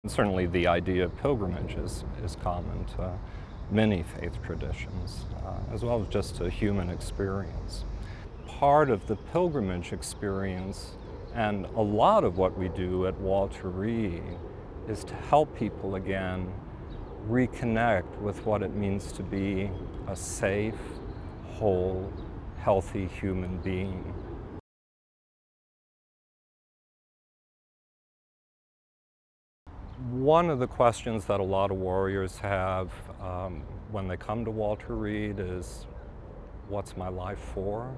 And certainly the idea of pilgrimage is common to many faith traditions, as well as just a human experience. Part of the pilgrimage experience, and a lot of what we do at Walter Reed, is to help people again reconnect with what it means to be a safe, whole, healthy human being. One of the questions that a lot of warriors have when they come to Walter Reed is, what's my life for?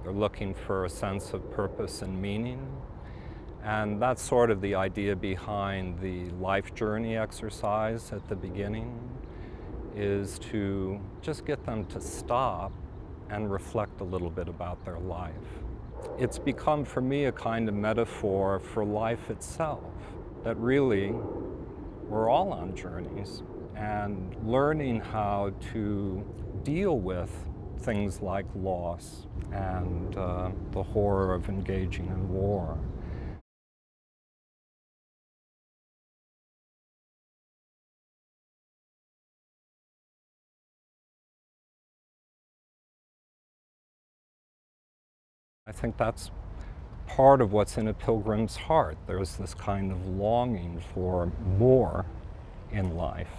They're looking for a sense of purpose and meaning. And that's sort of the idea behind the life journey exercise at the beginning, is to just get them to stop and reflect a little bit about their life. It's become for me a kind of metaphor for life itself, that really we're all on journeys, and learning how to deal with things like loss and the horror of engaging in war. I think that's part of what's in a pilgrim's heart. There's this kind of longing for more in life.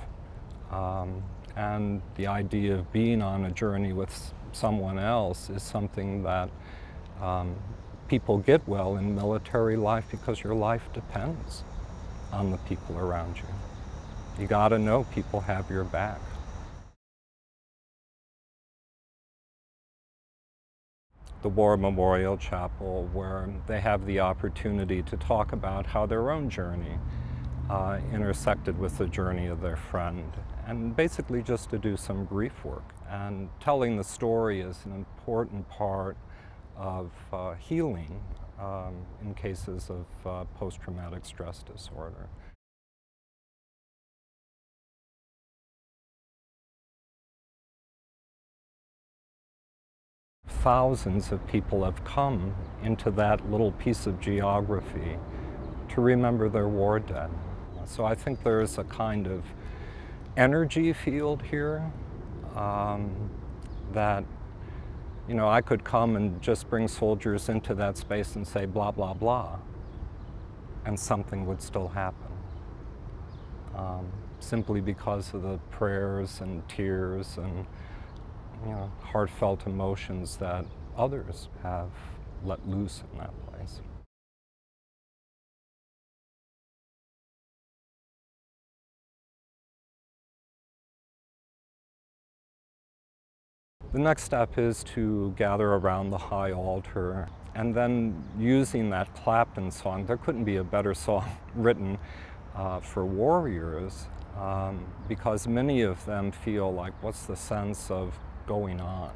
And the idea of being on a journey with someone else is something that people get well in military life, because your life depends on the people around you. You gotta know people have your back. The War Memorial Chapel, where they have the opportunity to talk about how their own journey intersected with the journey of their friend, and basically just to do some grief work. And telling the story is an important part of healing in cases of post-traumatic stress disorder. Thousands of people have come into that little piece of geography to remember their war dead. So I think there's a kind of energy field here that, you know, I could come and just bring soldiers into that space and say blah, blah, blah, and something would still happen. Simply because of the prayers and tears and, you know, heartfelt emotions that others have let loose in that place. The next step is to gather around the high altar, and then using that Clapton song. There couldn't be a better song written for warriors, because many of them feel like, what's the sense of going on?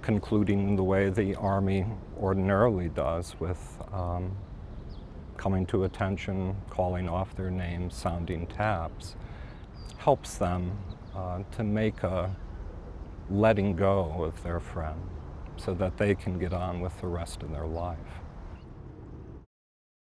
Concluding the way the Army ordinarily does, with coming to attention, calling off their names, sounding taps, helps them to make a letting go of their friend so that they can get on with the rest of their life.